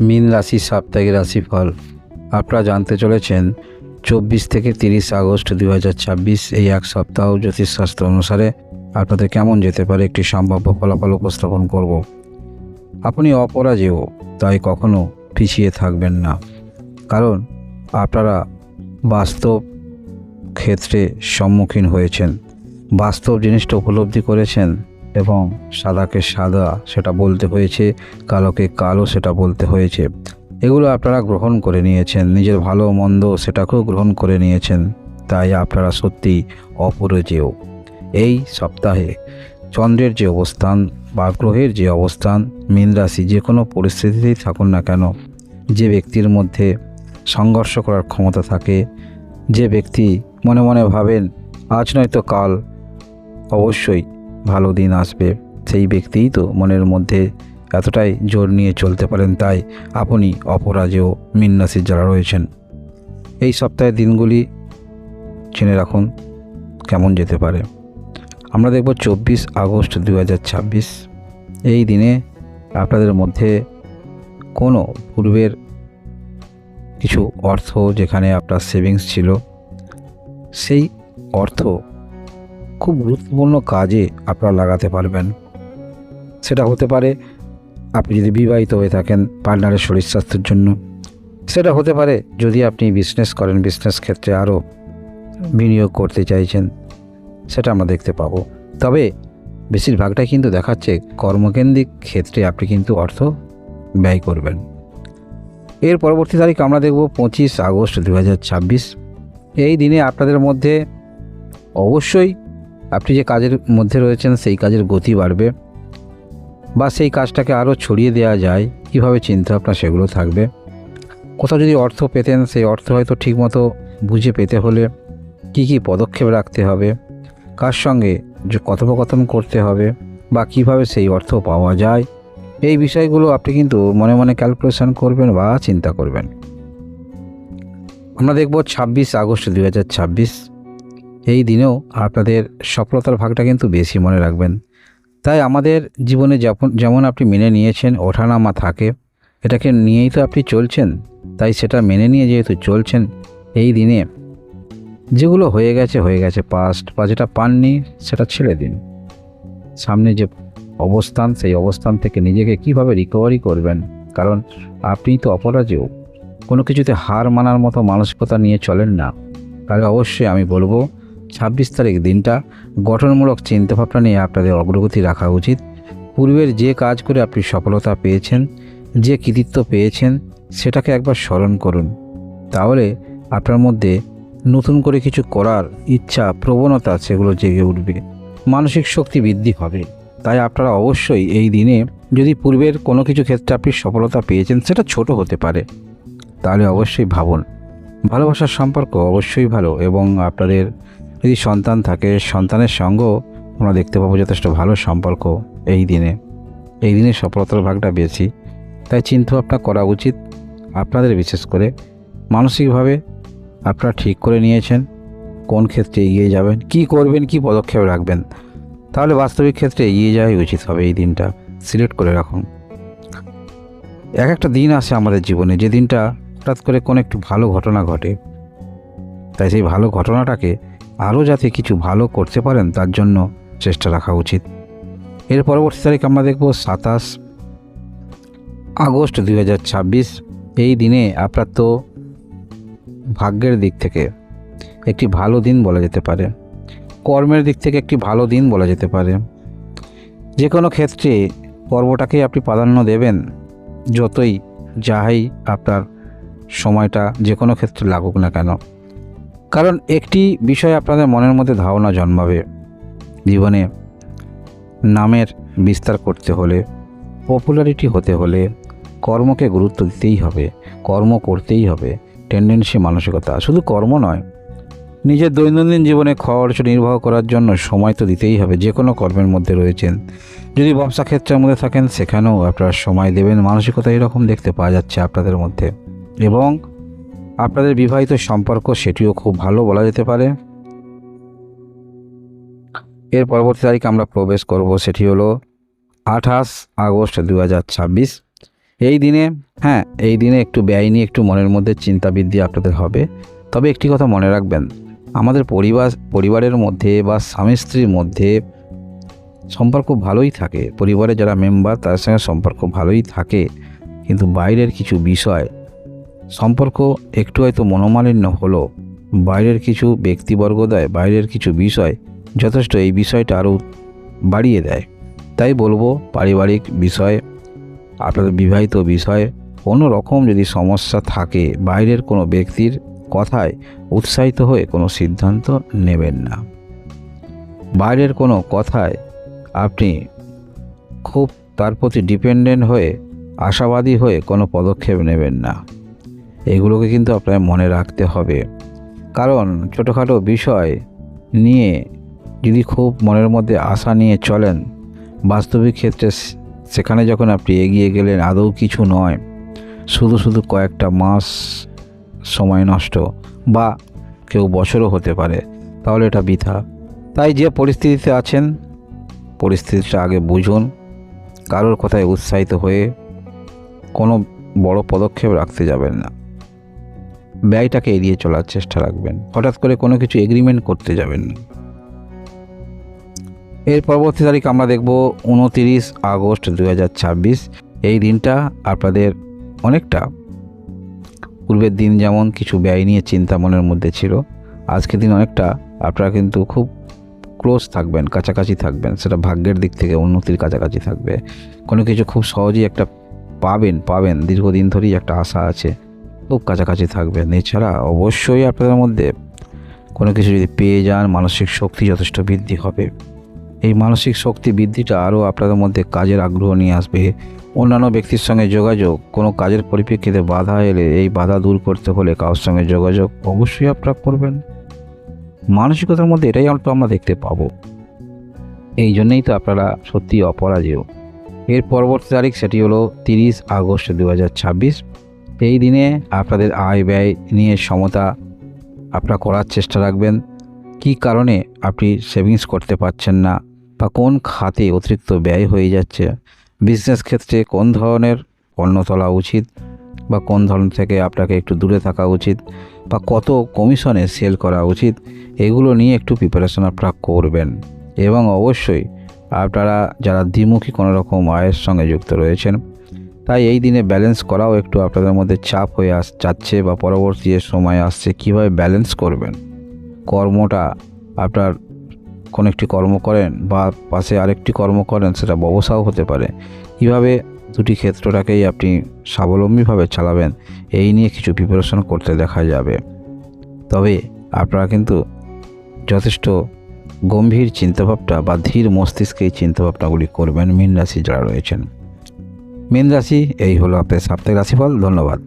মীন রাশি সাপ্তাহিক রাশিফল আপনারা জানতে চলেছেন 24 থেকে 30 আগস্ট 2026 এই এক সপ্তাহ জ্যোতিষশাস্ত্র অনুসারে আপনাদের কেমন যেতে পারে একটি সম্ভাব্য ফলাফল উপস্থাপন করব। আপনি অপরাজেয়, তাই কখনো পিছিয়ে থাকবেন না, কারণ আপনারা বাস্তব ক্ষেত্রে সম্মুখীন হয়েছেন, বাস্তব জিনিসটা উপলব্ধি করেছেন এবং সাদাকে সাদা সেটা বলতে হয়েছে, কালোকে কালো সেটা বলতে হয়েছে। এগুলো আপনারা গ্রহণ করে নিয়েছেন, নিজের ভালো মন্দ সেটাকেও গ্রহণ করে নিয়েছেন, তাই আপনারা সত্যিই অপরাজেয়। এই সপ্তাহে চন্দ্রের যে অবস্থান বা গ্রহের যে অবস্থান, মীন রাশি যে কোনো পরিস্থিতিতেই থাকুন না কেন, যে ব্যক্তির মধ্যে সংঘর্ষ করার ক্ষমতা থাকে, যে ব্যক্তি মনে মনে ভাবেন আজ নয়তো কাল অবশ্যই ভালো দিন আসবে, সেই ব্যক্তিই তো মনের মধ্যে এতটাই জোর নিয়ে চলতে পারেন। তাই আপনি অপরাজেয় মীন রাশির যারা রয়েছেন, এই সপ্তাহের দিনগুলি জেনে রাখুন কেমন যেতে পারে। আমরা দেখব 24 আগস্ট 2026 এই দিনে আপনাদের মধ্যে কোনো পূর্বের কিছু অর্থ যেখানে আপনার সেভিংস ছিল, সেই অর্থ খুব গুরুত্বপূর্ণ কাজে আপনারা লাগাতে পারবেন। সেটা হতে পারে আপনি যদি বিবাহিত হয়ে থাকেন পার্টনারের শরীর স্বাস্থ্যের জন্য, সেটা হতে পারে যদি আপনি বিজনেস করেন, বিজনেস ক্ষেত্রে আরও বিনিয়োগ করতে চাইছেন, সেটা আমরা দেখতে পাবো। তবে বেশিরভাগটাই কিন্তু দেখাচ্ছে কর্মকেন্দ্রিক ক্ষেত্রে আপনি কিন্তু অর্থ ব্যয় করবেন। এর পরবর্তী তারিখ আমরা দেখব 25 আগস্ট 2026 এই দিনে আপনাদের মধ্যে অবশ্যই আপনি যে কাজের মধ্যে রয়েছেন সেই কাজের গতি বাড়বে, বা সেই কাজটাকে আরও ছড়িয়ে দেওয়া যায় কীভাবে চিন্তা আপনার সেগুলো থাকবে। কোথাও যদি অর্থ পেতেন, সেই অর্থ হয়তো ঠিকমতো বুঝে পেতে হলে কি কি পদক্ষেপ রাখতে হবে, কার সঙ্গে যে কথোপকথন করতে হবে, বা কিভাবে সেই অর্থ পাওয়া যায়, এই বিষয়গুলো আপনি কিন্তু মনে মনে ক্যালকুলেশন করবেন বা চিন্তা করবেন। আমরা দেখব 26 আগস্ট 2026 এই দিনেও আপনাদের সফলতার ভাগটা কিন্তু বেশি মনে রাখবেন। তাই আমাদের জীবনে যেমন আপনি মেনে নিয়েছেন ওঠানামা থাকে, এটাকে নিয়েই তো আপনি চলছেন, তাই সেটা মেনে নিয়ে যেহেতু চলছেন, এই দিনে যেগুলো হয়ে গেছে পাস্ট, বা যেটা পাননি সেটা ছেড়ে দিন। সামনে যে অবস্থান, সেই অবস্থান থেকে নিজেকে কিভাবে রিকভারি করবেন, কারণ আপনি তো অপরাজেয়, কোনো কিছুতে হার মানার মতো মানসিকতা নিয়ে চলেন না। তাহলে অবশ্যই আমি বলবো 26 তারিখ দিনটা গঠনমূলক চিন্তাভাবনা নিয়ে আপনাদের অগ্রগতি রাখা উচিত। পূর্বের যে কাজ করে আপনি সফলতা পেয়েছেন, যে কৃতিত্ব পেয়েছেন, সেটাকে একবার স্মরণ করুন। তাহলে আপনার মধ্যে নতুন করে কিছু করার ইচ্ছা, প্রবণতা সেগুলো জেগে উঠবে, মানসিক শক্তি বৃদ্ধি হবে। তাই আপনারা অবশ্যই এই দিনে যদি পূর্বের কোনো কিছু ক্ষেত্রে আপনি সফলতা পেয়েছেন, সেটা ছোট হতে পারে, তাহলে অবশ্যই ভাবুন। ভালোবাসার সম্পর্ক অবশ্যই ভালো, এবং আপনাদের যদি সন্তান থাকে, সন্তানের সঙ্গেও আমরা দেখতে পাবো যথেষ্ট ভালো সম্পর্ক এই দিনে সফলতার ভাগটা বেশি। তাই চিন্তাভাবনা করা উচিত আপনাদের, বিশেষ করে মানসিকভাবে আপনারা ঠিক করে নিয়েছেন কোন ক্ষেত্রে এগিয়ে যাবেন, কি করবেন, কি পদক্ষেপ রাখবেন, তাহলে বাস্তবিক ক্ষেত্রে এগিয়ে যাওয়াই উচিত হবে। এই দিনটা সিলেক্ট করে রাখুন। এক একটা দিন আসে আমাদের জীবনে, যে দিনটা হঠাৎ করে কোনো একটু ভালো ঘটনা ঘটে, তাই সেই ভালো ঘটনাটাকে আরও যাতে কিছু ভালো করতে পারেন তার জন্য চেষ্টা রাখা উচিত। এর পরবর্তী তারিখ আমরা দেখব 27 আগস্ট 2026 এই দিনে আপনার তো ভাগ্যের দিক থেকে একটি ভালো দিন বলা যেতে পারে, কর্মের দিক থেকে একটি ভালো দিন বলা যেতে পারে। যে কোনো ক্ষেত্রে কর্মটাকেই আপনি প্রাধান্য দেবেন, যতই যাই আপনার সময়টা যে কোনো ক্ষেত্রে লাগুক না কেন, কারণ একটি বিষয় আপনাদের মনের মধ্যে ধারণা জন্মাবে। জীবনে নামের বিস্তার করতে হলে, পপুলারিটি হতে হলে কর্মকে গুরুত্ব দিতেই হবে, কর্ম করতেই হবে। টেন্ডেন্সি মানসিকতা, শুধু কর্ম নয়, নিজের দৈনন্দিন জীবনে খরচ নির্বাহ করার জন্য সময় তো দিতেই হবে। যে কোনো কর্মের মধ্যে রয়েছেন, যদি ব্যবসা ক্ষেত্রের মধ্যে থাকেন সেখানেও আপনারা সময় দেবেন। মানসিকতা এরকম দেখতে পাওয়া যাচ্ছে আপনাদের মধ্যে, এবং আপনাদের বিবাহিত সম্পর্ক সেটিও খুব ভালো বলা যেতে পারে। এর পরবর্তী তারিখ আমরা প্রবেশ করব, সেটি হলো 28 আগস্ট 2026 এই দিনে এই দিনে একটু ব্যয় নিয়ে একটু মনের মধ্যে চিন্তা বৃদ্ধি আপনাদের হবে। তবে একটি কথা মনে রাখবেন, আমাদের পরিবারের মধ্যে বা স্বামী স্ত্রীর মধ্যে সম্পর্ক ভালোই থাকে, পরিবারের যারা মেম্বার তাদের সঙ্গে সম্পর্ক ভালোই থাকে, কিন্তু বাইরের কিছু বিষয় সম্পর্ক একটু হয়তো মনোমালিন্য হলো, বাইরের কিছু ব্যক্তিবর্গ দেয়, বাইরের কিছু বিষয় যথেষ্ট এই বিষয়টা আরও বাড়িয়ে দেয়। তাই বলবো, পারিবারিক বিষয়, আপনাদের বিবাহিত বিষয়ে কোনো রকম যদি সমস্যা থাকে, বাইরের কোনো ব্যক্তির কথায় উৎসাহিত হয়ে কোনো সিদ্ধান্ত নেবেন না। বাইরের কোনো কথায় আপনি খুব তার প্রতি ডিপেন্ডেন্ট হয়ে, আশাবাদী হয়ে কোনো পদক্ষেপ নেবেন না। এগুলোকে কিন্তু আপনার মনে রাখতে হবে, কারণ ছোটোখাটো বিষয় নিয়ে যদি খুব মনের মধ্যে আশা নিয়ে চলেন, বাস্তবিক ক্ষেত্রে সেখানে যখন আপনি এগিয়ে গেলেন আদৌ কিছু নয়, শুধু কয়েকটা মাস সময় নষ্ট, বা কেউ বছরও হতে পারে, তাহলে এটা বৃথা। তাই যে পরিস্থিতিতে আছেন, পরিস্থিতিটা আগে বুঝুন। কারোর কথায় উৎসাহিত হয়ে কোনো বড় পদক্ষেপ রাখতে যাবেন না। ব্যয়টাকে এড়িয়ে চলার চেষ্টা রাখবেন। হঠাৎ করে কোনো কিছু এগ্রিমেন্ট করতে যাবেন না। এর পরবর্তী তারিখ আমরা দেখব 29 আগস্ট 2026। এই দিনটা আপনাদের অনেকটা পূর্বের দিন যেমন কিছু ব্যয় নিয়ে চিন্তা মনের মধ্যে ছিল, আজকের দিন অনেকটা আপনারা কিন্তু খুব ক্লোজ থাকবেন, কাছাকাছি থাকবেন। সেটা ভাগ্যের দিক থেকে উন্নতির কাছাকাছি থাকবে। কোনো কিছু খুব সহজেই একটা পাবেন, দীর্ঘদিন ধরেই একটা আশা আছে, খুব কাছাকাছি থাকবেন। এছাড়া অবশ্যই আপনাদের মধ্যে কোনো কিছু যদি পেয়ে যান, মানসিক শক্তি যথেষ্ট বৃদ্ধি হবে। এই মানসিক শক্তি বৃদ্ধিটা আরও আপনাদের মধ্যে কাজের আগ্রহ নিয়ে আসবে। অন্যান্য ব্যক্তির সঙ্গে যোগাযোগ, কোনো কাজের পরিপ্রেক্ষিতে বাধা এলে এই বাধা দূর করতে হলে কারোর সঙ্গে যোগাযোগ অবশ্যই আপনারা করবেন। মানসিকতার মধ্যে এটাই আমরা দেখতে পাবো। এই জন্যই তো আপনারা সত্যি অপরাজেয়। এর পরবর্তী তারিখ সেটি হলো 30 আগস্ট 2026। এই দিনে আপনাদের আয় ব্যয় নিয়ে সমতা আপনারা করার চেষ্টা রাখবেন। কি কারণে আপনি সেভিংস করতে পারছেন না, বা কোন খাতে অতিরিক্ত ব্যয় হয়ে যাচ্ছে, বিজনেস ক্ষেত্রে কোন ধরনের পণ্য তোলা উচিত, বা কোন ধরন থেকে আপনাকে একটু দূরে থাকা উচিত, বা কত কমিশনে সেল করা উচিত, এগুলো নিয়ে একটু প্রিপারেশন আপনারা করবেন। এবং অবশ্যই আপনারা যারা দ্বিমুখী কোনো রকম আয়ের সঙ্গে যুক্ত রয়েছেন, তাই এই দিনে ব্যালেন্স করাও একটু আপনাদের মধ্যে চাপ হয়ে যাচ্ছে, বা পরবর্তী যে সময় আসছে কীভাবে ব্যালেন্স করবেন। কর্মটা আপনার কোনো একটি কর্ম করেন বা পাশে আরেকটি কর্ম করেন, সেটা ব্যবসাও হতে পারে, কীভাবে দুটি ক্ষেত্রটাকেই আপনি স্বাবলম্বীভাবে চালাবেন, এই নিয়ে কিছু প্রিপারেশন করতে দেখা যাবে। তবে আপনারা কিন্তু যথেষ্ট গম্ভীর চিন্তাভাবনা বা ধীর মস্তিষ্কে এই চিন্তাভাবনাগুলি করবেন মীন রাশি যারা রয়েছেন। মীন রাশি এই হলো আপনাদের সাপ্তাহিক রাশিফল। ধন্যবাদ।